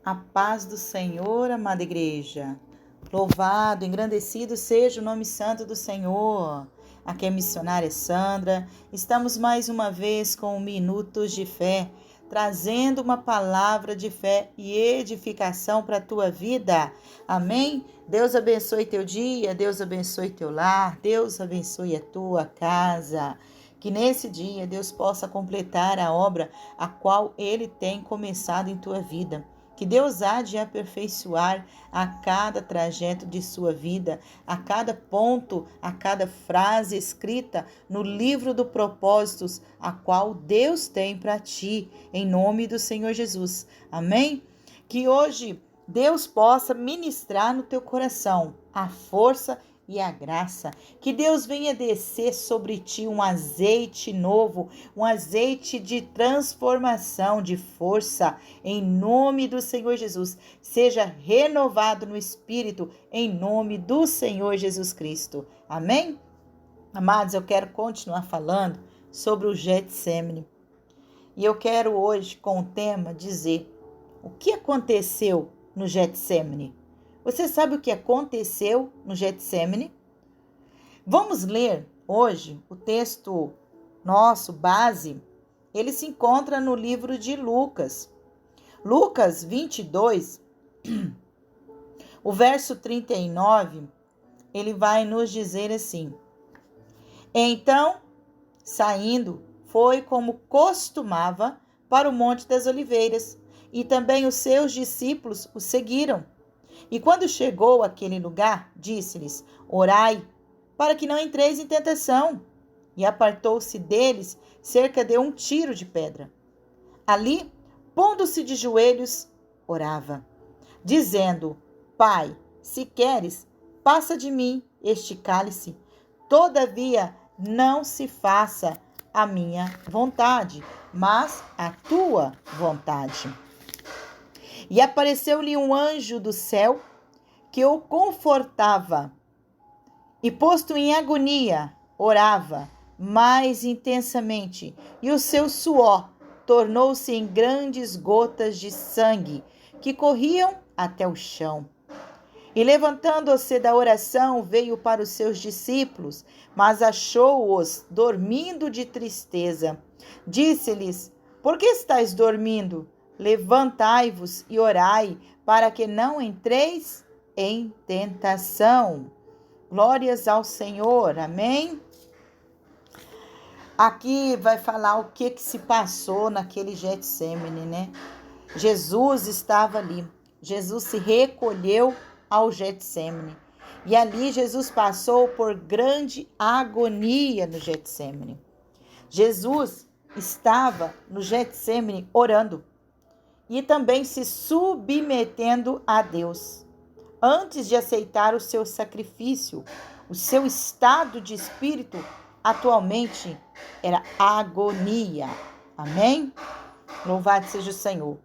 A paz do Senhor, amada igreja. Louvado, engrandecido seja o nome santo do Senhor. Aqui é a missionária Sandra. Estamos mais uma vez com Minutos de Fé, trazendo uma palavra de fé e edificação para a tua vida. Amém? Deus abençoe teu dia, Deus abençoe teu lar, Deus abençoe a tua casa. Que nesse dia Deus possa completar a obra a qual Ele tem começado em tua vida. Que Deus há de aperfeiçoar a cada trajeto de sua vida, a cada ponto, a cada frase escrita no livro do propósitos, a qual Deus tem para ti, em nome do Senhor Jesus. Amém? Que hoje Deus possa ministrar no teu coração a força e a graça. Que Deus venha descer sobre ti um azeite novo, um azeite de transformação, de força, em nome do Senhor Jesus. Seja renovado no Espírito, em nome do Senhor Jesus Cristo. Amém? Amados, eu quero continuar falando sobre o Getsemane. E eu quero hoje, com o tema, dizer o que aconteceu no Getsemane. Você sabe o que aconteceu no Getsemane? Vamos ler hoje o texto nosso, base. Ele se encontra no livro de Lucas. Lucas 22, o verso 39, ele vai nos dizer assim: Então, saindo, foi como costumava para o Monte das Oliveiras, e também os seus discípulos o seguiram. E quando chegou àquele lugar, disse-lhes: Orai, para que não entreis em tentação. E apartou-se deles cerca de 1 tiro de pedra. Ali, pondo-se de joelhos, orava, dizendo: Pai, se queres, passa de mim este cálice. Todavia, não se faça a minha vontade, mas a tua vontade. E apareceu-lhe um anjo do céu que o confortava. E posto em agonia, orava mais intensamente, e o seu suor tornou-se em grandes gotas de sangue que corriam até o chão. E levantando-se da oração, veio para os seus discípulos, mas achou-os dormindo de tristeza. Disse-lhes: Por que estáis dormindo? Levantai-vos e orai, para que não entreis em tentação. Glórias ao Senhor, amém? Aqui vai falar o que se passou naquele Getsemane, né? Jesus estava ali, Jesus se recolheu ao Getsemane. E ali Jesus passou por grande agonia no Getsemane. Jesus estava no Getsemane orando e também se submetendo a Deus. Antes de aceitar o seu sacrifício, o seu estado de espírito atualmente era agonia. Amém? Louvado seja o Senhor.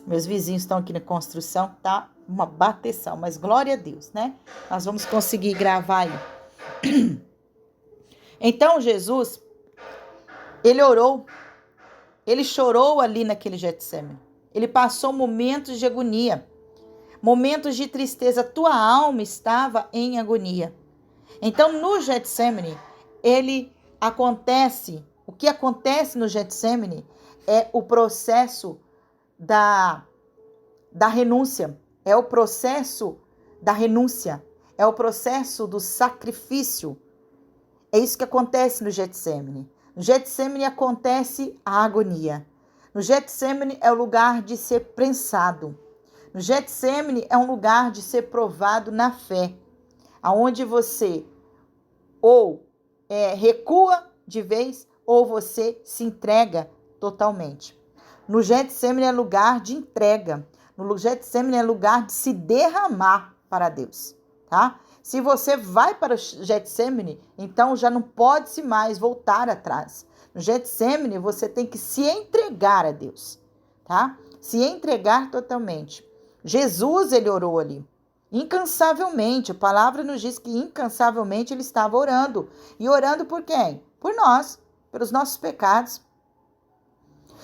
Meus vizinhos estão aqui na construção, tá uma bateção, mas glória a Deus, né? Nós vamos conseguir gravar aí. Então Jesus, ele orou, ele chorou ali naquele Getsemane. Ele passou momentos de agonia, momentos de tristeza. Tua alma estava em agonia. Então, no Getsemane, o que acontece no Getsemane é o processo da renúncia, é o processo da renúncia, é o processo do sacrifício. É isso que acontece no Getsemane. No Getsemane acontece a agonia. No Getsemane é o lugar de ser prensado. No Getsemane é um lugar de ser provado na fé, aonde você ou recua de vez ou você se entrega totalmente. No Getsemane é lugar de entrega. No Getsemane é lugar de se derramar para Deus, tá? Se você vai para o Getsemane, então já não pode-se mais voltar atrás. No Getsemane, você tem que se entregar a Deus, tá? Se entregar totalmente. Jesus, ele orou ali, incansavelmente. A palavra nos diz que incansavelmente ele estava orando. E orando por quem? Por nós, pelos nossos pecados.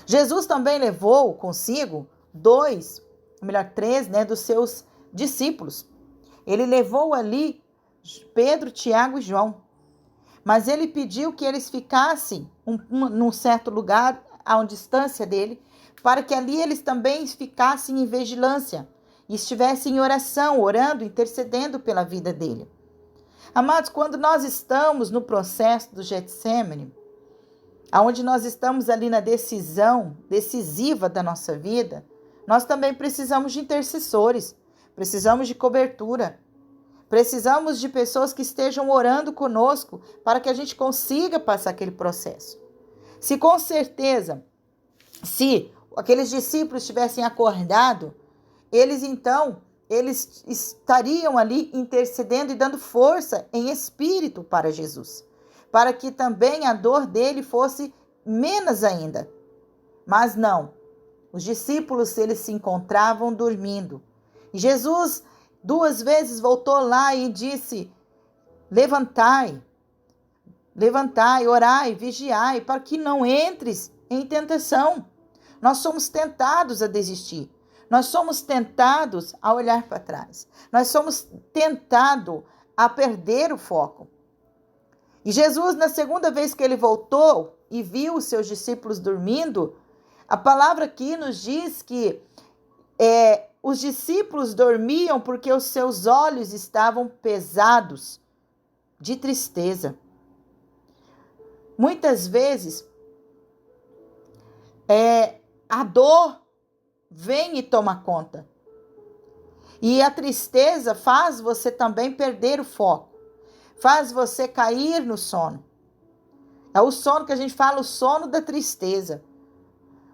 Jesus também levou consigo 2 melhor, 3, né, dos seus discípulos. Ele levou ali Pedro, Tiago e João. Mas ele pediu que eles ficassem num certo lugar, a uma distância dele, para que ali eles também ficassem em vigilância e estivessem em oração, orando, intercedendo pela vida dele. Amados, quando nós estamos no processo do Getsêmani, onde nós estamos ali na decisão decisiva da nossa vida, nós também precisamos de intercessores, precisamos de cobertura, precisamos de pessoas que estejam orando conosco para que a gente consiga passar aquele processo. Se com certeza, se aqueles discípulos tivessem acordado, eles estariam ali intercedendo e dando força em espírito para Jesus, para que também a dor dele fosse menos ainda. Mas não, os discípulos, eles se encontravam dormindo. E Jesus 2 vezes voltou lá e disse: levantai, orai, vigiai, para que não entres em tentação. Nós somos tentados a desistir. Nós somos tentados a olhar para trás. Nós somos tentados a perder o foco. E Jesus, na segunda vez que ele voltou e viu os seus discípulos dormindo, a palavra aqui nos diz que os discípulos dormiam porque os seus olhos estavam pesados de tristeza. Muitas vezes, a dor vem e toma conta. E a tristeza faz você também perder o foco. Faz você cair no sono. É o sono que a gente fala, o sono da tristeza.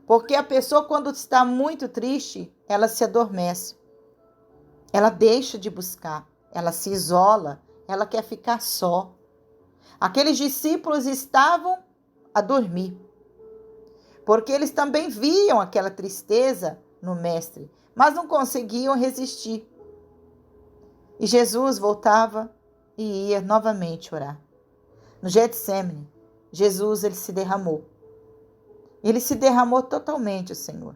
Porque a pessoa, quando está muito triste, ela se adormece. Ela deixa de buscar. Ela se isola. Ela quer ficar só. Aqueles discípulos estavam a dormir. Porque eles também viam aquela tristeza no mestre, mas não conseguiam resistir. E Jesus voltava e ia novamente orar. No Getsêmani, Jesus, ele se derramou. Ele se derramou totalmente, o Senhor.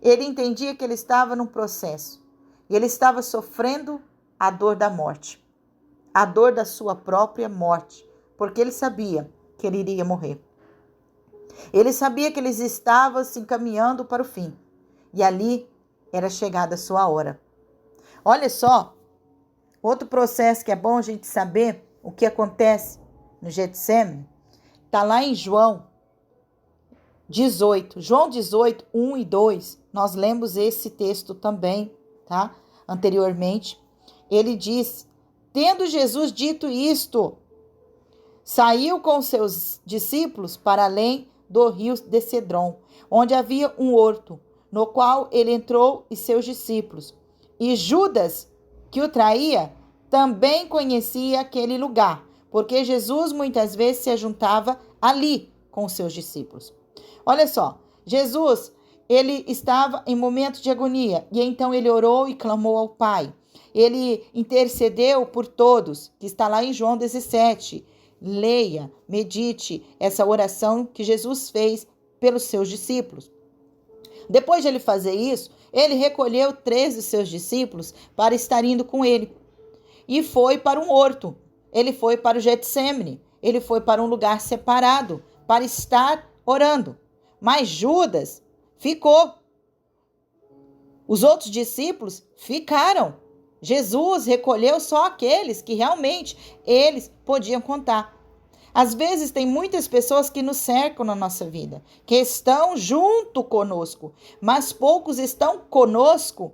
Ele entendia que ele estava num processo. E ele estava sofrendo a dor da morte. A dor da sua própria morte. Porque ele sabia que ele iria morrer. Ele sabia que eles estavam se encaminhando para o fim. E ali era chegada a sua hora. Olha só, outro processo que é bom a gente saber o que acontece no Getsêmani, está lá em João 18. João 18, 1 e 2, nós lemos esse texto também, tá? Anteriormente. Ele diz: tendo Jesus dito isto, saiu com seus discípulos para além do rio de Cedron, onde havia um horto, no qual ele entrou e seus discípulos. E Judas, que o traía, também conhecia aquele lugar, porque Jesus muitas vezes se ajuntava ali com os seus discípulos. Olha só, Jesus, ele estava em momento de agonia, e então ele orou e clamou ao Pai. Ele intercedeu por todos, que está lá em João 17. Leia, medite essa oração que Jesus fez pelos seus discípulos. Depois de ele fazer isso, ele recolheu 3 de seus discípulos para estar indo com ele. E foi para um horto. Ele foi para o Getsêmani. Ele foi para um lugar separado para estar orando. Mas Judas ficou. Os outros discípulos ficaram. Jesus recolheu só aqueles que realmente eles podiam contar. Às vezes tem muitas pessoas que nos cercam na nossa vida, que estão junto conosco, mas poucos estão conosco.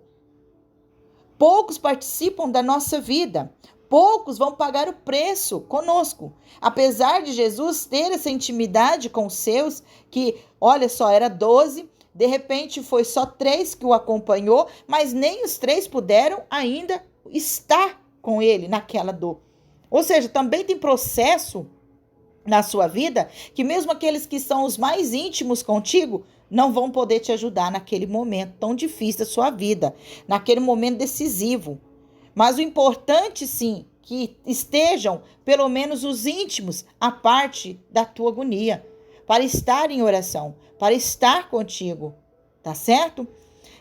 Poucos participam da nossa vida. Poucos vão pagar o preço conosco. Apesar de Jesus ter essa intimidade com os seus, que, olha só, era 12, de repente foi só 3 que o acompanhou, mas nem os 3 puderam ainda estar com ele naquela dor. Ou seja, também tem processo na sua vida que mesmo aqueles que são os mais íntimos contigo não vão poder te ajudar naquele momento tão difícil da sua vida, naquele momento decisivo. Mas o importante, sim, que estejam pelo menos os íntimos a parte da tua agonia, para estar em oração, para estar contigo, tá certo?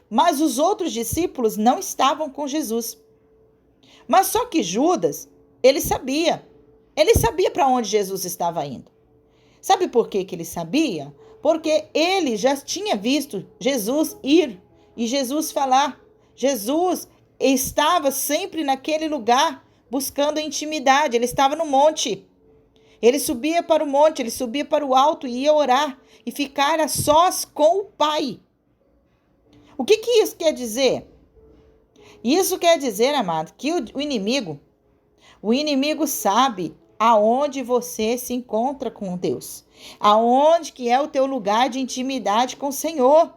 Mas os outros discípulos não estavam com Jesus. Mas só que Judas, ele sabia para onde Jesus estava indo. Sabe por que ele sabia? Porque ele já tinha visto Jesus ir e Jesus falar. Jesus estava sempre naquele lugar buscando a intimidade, ele estava no monte. Ele subia para o monte, ele subia para o alto e ia orar e ficar a sós com o Pai. O que isso quer dizer? Isso quer dizer, amado, que o inimigo sabe aonde você se encontra com Deus. Aonde que é o teu lugar de intimidade com o Senhor.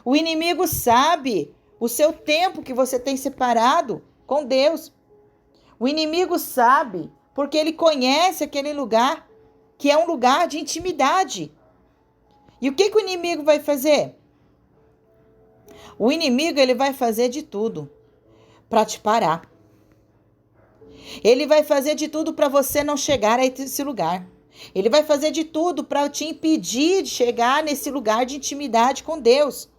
O inimigo sabe o seu tempo que você tem separado com Deus. O inimigo sabe porque ele conhece aquele lugar que é um lugar de intimidade. E o que o inimigo vai fazer? O inimigo ele vai fazer de tudo para te parar. Ele vai fazer de tudo para você não chegar a esse lugar. Ele vai fazer de tudo para te impedir de chegar nesse lugar de intimidade com Deus.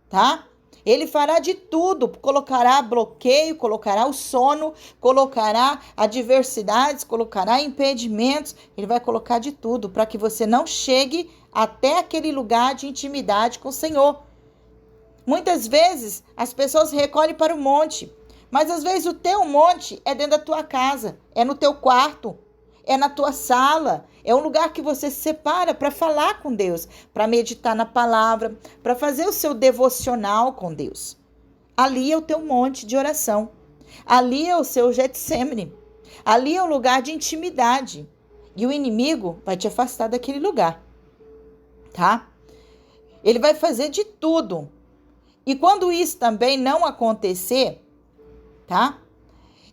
Tá? Ele fará de tudo, colocará bloqueio, colocará o sono, colocará adversidades, colocará impedimentos. Ele vai colocar de tudo para que você não chegue até aquele lugar de intimidade com o Senhor. Muitas vezes as pessoas recolhem para o monte, mas às vezes o teu monte é dentro da tua casa, é no teu quarto, é na tua sala, é um lugar que você se separa para falar com Deus, para meditar na palavra, para fazer o seu devocional com Deus. Ali é o teu monte de oração, ali é o seu Getsêmani, ali é o lugar de intimidade e o inimigo vai te afastar daquele lugar, tá? Ele vai fazer de tudo. E quando isso também não acontecer, tá?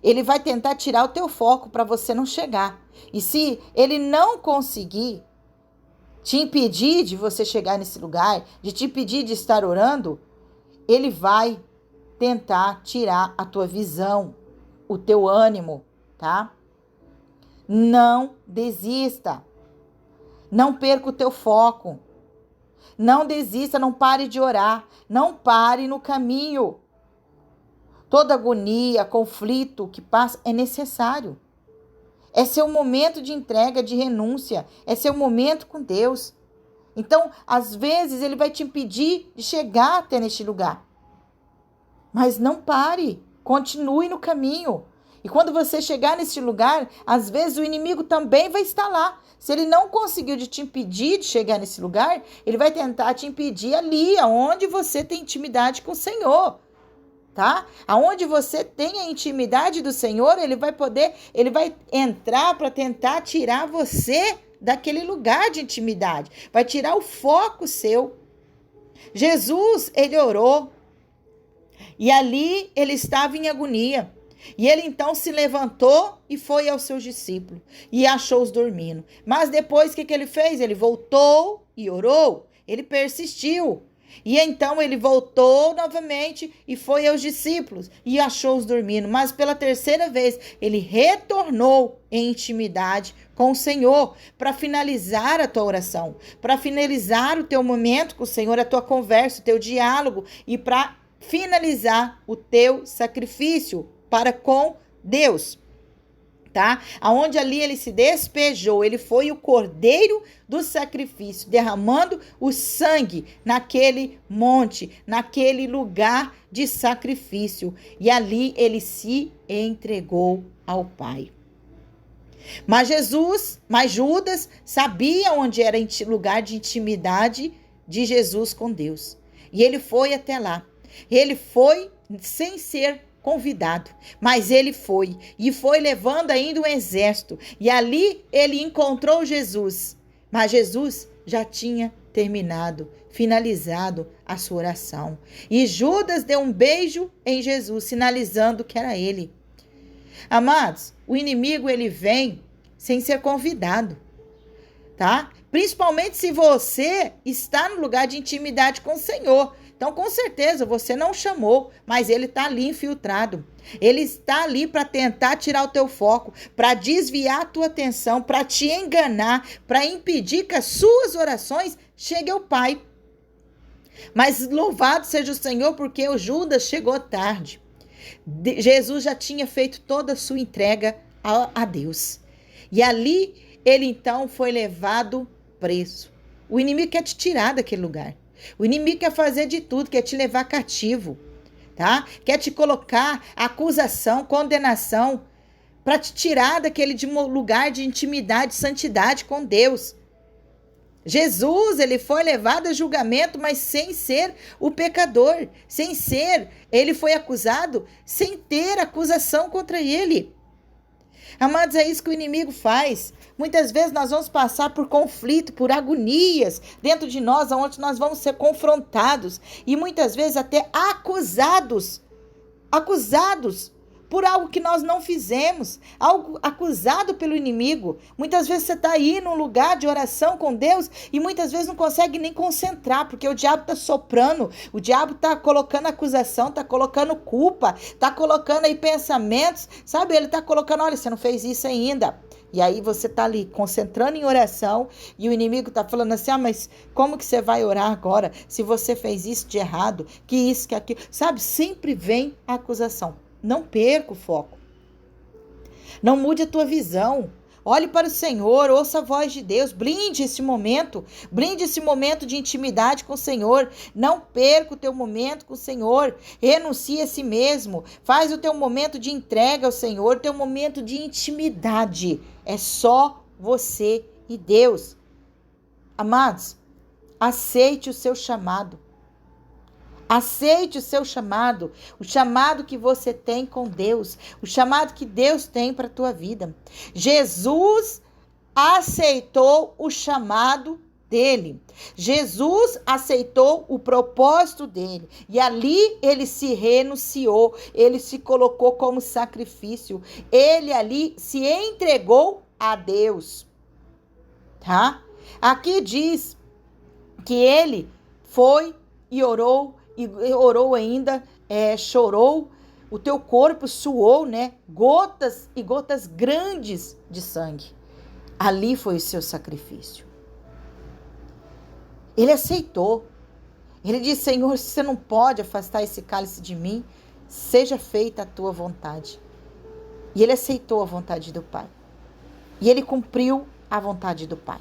Ele vai tentar tirar o teu foco para você não chegar. E se ele não conseguir te impedir de você chegar nesse lugar, de te impedir de estar orando, ele vai tentar tirar a tua visão, o teu ânimo, tá? Não desista. Não perca o teu foco. Não desista, não pare de orar, não pare no caminho. Toda agonia, conflito que passa é necessário. É seu momento de entrega, de renúncia, é seu momento com Deus. Então, às vezes, ele vai te impedir de chegar até neste lugar. Mas não pare, continue no caminho. E quando você chegar nesse lugar, às vezes o inimigo também vai estar lá. Se ele não conseguiu de te impedir de chegar nesse lugar, ele vai tentar te impedir ali, aonde você tem intimidade com o Senhor, tá? Aonde você tem a intimidade do Senhor, ele vai entrar para tentar tirar você daquele lugar de intimidade, vai tirar o foco seu. Jesus, ele orou e ali ele estava em agonia. E ele então se levantou e foi aos seus discípulos e achou-os dormindo. Mas depois o que ele fez? Ele voltou e orou. Ele persistiu. E então ele voltou novamente e foi aos discípulos e achou-os dormindo. Mas pela terceira vez ele retornou em intimidade com o Senhor para finalizar a tua oração, para finalizar o teu momento com o Senhor, a tua conversa, o teu diálogo e para finalizar o teu sacrifício para com Deus, tá? Aonde ali ele se despejou, ele foi o cordeiro do sacrifício, derramando o sangue naquele monte, naquele lugar de sacrifício, e ali ele se entregou ao Pai. Mas Judas sabia onde era o lugar de intimidade de Jesus com Deus, e ele foi até lá. Ele foi sem ser convidado, mas ele foi, e foi levando ainda um exército, e ali ele encontrou Jesus, mas Jesus já tinha finalizado a sua oração, e Judas deu um beijo em Jesus, sinalizando que era ele. Amados, o inimigo ele vem sem ser convidado, tá? Principalmente se você está no lugar de intimidade com o Senhor. Então, com certeza, você não chamou, mas ele está ali infiltrado. Ele está ali para tentar tirar o teu foco, para desviar a tua atenção, para te enganar, para impedir que as suas orações cheguem ao Pai. Mas louvado seja o Senhor, porque o Judas chegou tarde. Jesus já tinha feito toda a sua entrega a Deus. E ali ele então foi levado preso. O inimigo quer te tirar daquele lugar. O inimigo quer fazer de tudo, quer te levar cativo, tá? Quer te colocar acusação, condenação, para te tirar daquele lugar de intimidade, santidade com Deus. Jesus, ele foi levado a julgamento, mas sem ser o pecador, ele foi acusado sem ter acusação contra ele. Amados, é isso que o inimigo faz. Muitas vezes nós vamos passar por conflito, por agonias dentro de nós, onde nós vamos ser confrontados e muitas vezes até acusados por algo que nós não fizemos, algo acusado pelo inimigo. Muitas vezes você está aí num lugar de oração com Deus e muitas vezes não consegue nem concentrar, porque o diabo está soprando, o diabo está colocando acusação, está colocando culpa, está colocando aí pensamentos, sabe? Ele está colocando, olha, você não fez isso ainda. E aí você está ali concentrando em oração e o inimigo está falando assim, mas como que você vai orar agora se você fez isso de errado, que isso, que aquilo, sabe? Sempre vem a acusação. Não perca o foco. Não mude a tua visão. Olhe para o Senhor, ouça a voz de Deus, blinde esse momento de intimidade com o Senhor. Não perca o teu momento com o Senhor, renuncie a si mesmo, faz o teu momento de entrega ao Senhor, teu momento de intimidade. É só você e Deus. Amados, aceite o seu chamado. Aceite o seu chamado, o chamado que você tem com Deus, o chamado que Deus tem para a tua vida. Jesus aceitou o chamado dele. Jesus aceitou o propósito dele. E ali ele se renunciou, ele se colocou como sacrifício. Ele ali se entregou a Deus. Tá? Aqui diz que ele foi e orou ainda, chorou, o teu corpo suou, né? Gotas e gotas grandes de sangue. Ali foi o seu sacrifício. Ele aceitou. Ele disse, Senhor, você não pode afastar esse cálice de mim, seja feita a tua vontade. E ele aceitou a vontade do Pai. E ele cumpriu a vontade do Pai.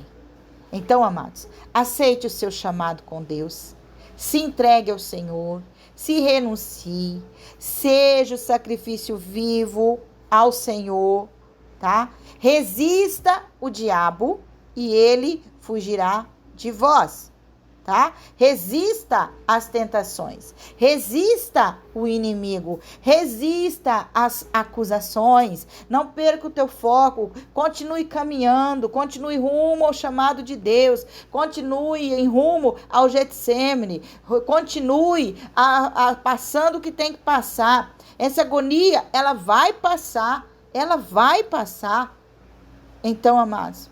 Então, amados, aceite o seu chamado com Deus. Se entregue ao Senhor, se renuncie, seja o sacrifício vivo ao Senhor, tá? Resista o diabo e ele fugirá de vós, tá? Resista às tentações, resista o inimigo, resista às acusações, não perca o teu foco, continue caminhando, continue rumo ao chamado de Deus, continue em rumo ao Getsemane, continue passando o que tem que passar. Essa agonia, ela vai passar. Então, amados,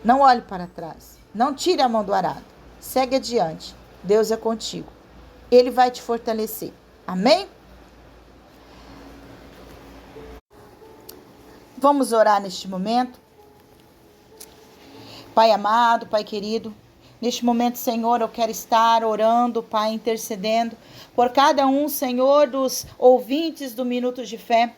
não olhe para trás, não tire a mão do arado. Segue adiante. Deus é contigo. Ele vai te fortalecer. Amém? Vamos orar neste momento. Pai amado, Pai querido, neste momento, Senhor, eu quero estar orando, Pai, intercedendo por cada um, Senhor, dos ouvintes do Minutos de Fé,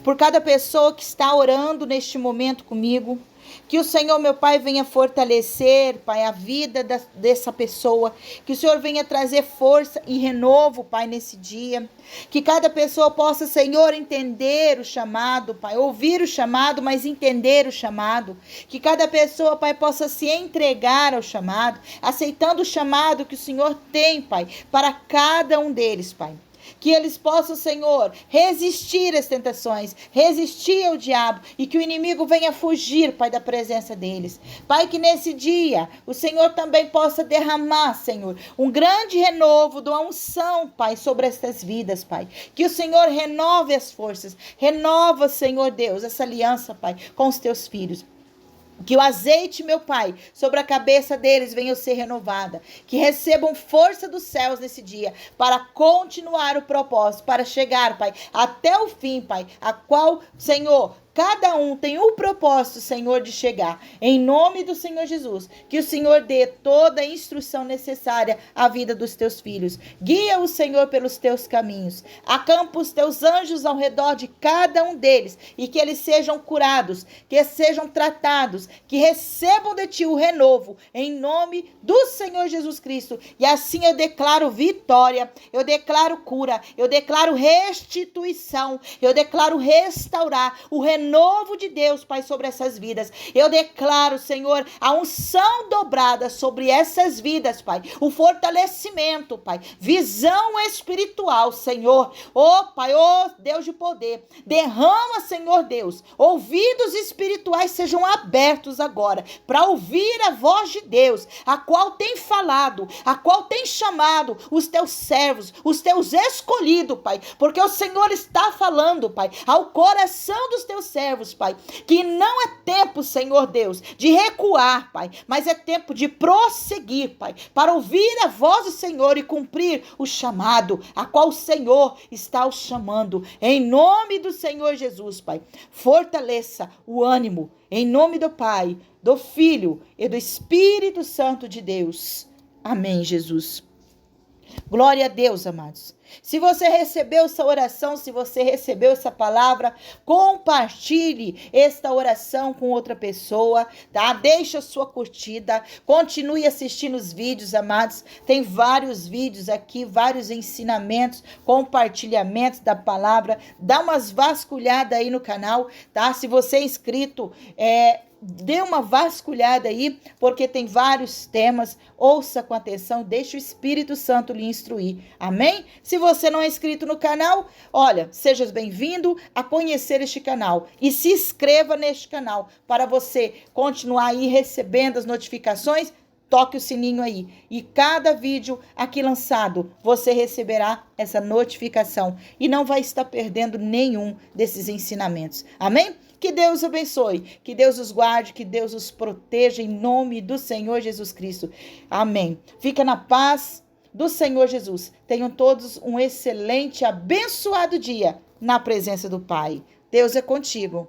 por cada pessoa que está orando neste momento comigo. Que o Senhor, meu Pai, venha fortalecer, Pai, a vida dessa pessoa. Que o Senhor venha trazer força e renovo, Pai, nesse dia. Que cada pessoa possa, Senhor, entender o chamado, Pai. Ouvir o chamado, mas entender o chamado. Que cada pessoa, Pai, possa se entregar ao chamado, aceitando o chamado que o Senhor tem, Pai, para cada um deles, Pai. Que eles possam, Senhor, resistir às tentações, resistir ao diabo e que o inimigo venha fugir, Pai, da presença deles. Pai, que nesse dia o Senhor também possa derramar, Senhor, um grande renovo da unção, Pai, sobre estas vidas, Pai. Que o Senhor renove as forças, renova, Senhor Deus, essa aliança, Pai, com os teus filhos. Que o azeite, meu Pai, sobre a cabeça deles venha ser renovada. Que recebam força dos céus nesse dia para continuar o propósito, para chegar, Pai, até o fim, Pai, a qual, Senhor, cada um tem um propósito, Senhor, de chegar. Em nome do Senhor Jesus, que o Senhor dê toda a instrução necessária à vida dos teus filhos. Guia o Senhor pelos teus caminhos. Acampa os teus anjos ao redor de cada um deles e que eles sejam curados, que sejam tratados, que recebam de ti o renovo, em nome do Senhor Jesus Cristo. E assim eu declaro vitória, eu declaro cura, eu declaro restituição, eu declaro restaurar o renovo de Deus, Pai, sobre essas vidas. Eu declaro, Senhor, a unção dobrada sobre essas vidas, Pai, o fortalecimento, Pai, visão espiritual, Senhor. Ó, Pai, ó Deus de poder, derrama, Senhor Deus, ouvidos espirituais sejam abertos agora para ouvir a voz de Deus, a qual tem falado, a qual tem chamado os teus servos, os teus escolhidos, Pai, porque o Senhor está falando, Pai, ao coração dos teus servos, Pai, que não é tempo, Senhor Deus, de recuar, Pai, mas é tempo de prosseguir, Pai, para ouvir a voz do Senhor e cumprir o chamado a qual o Senhor está os chamando. Em nome do Senhor Jesus, Pai, fortaleça o ânimo, em nome do Pai, do Filho e do Espírito Santo de Deus. Amém, Jesus. Glória a Deus, amados. Se você recebeu essa oração, se você recebeu essa palavra, compartilhe esta oração com outra pessoa, tá? Deixa a sua curtida, continue assistindo os vídeos, amados. Tem vários vídeos aqui, vários ensinamentos, compartilhamentos da palavra. Dá umas vasculhadas aí no canal, tá? Se você é inscrito, dê uma vasculhada aí, porque tem vários temas. Ouça com atenção, deixa o Espírito Santo lhe instruir. Amém? Se você não é inscrito no canal, olha, seja bem-vindo a conhecer este canal e se inscreva neste canal para você continuar aí recebendo as notificações. Toque o sininho aí e cada vídeo aqui lançado, você receberá essa notificação e não vai estar perdendo nenhum desses ensinamentos. Amém? Que Deus abençoe, que Deus os guarde, que Deus os proteja em nome do Senhor Jesus Cristo. Amém. Fica na paz do Senhor Jesus. Tenham todos um excelente, abençoado dia na presença do Pai. Deus é contigo.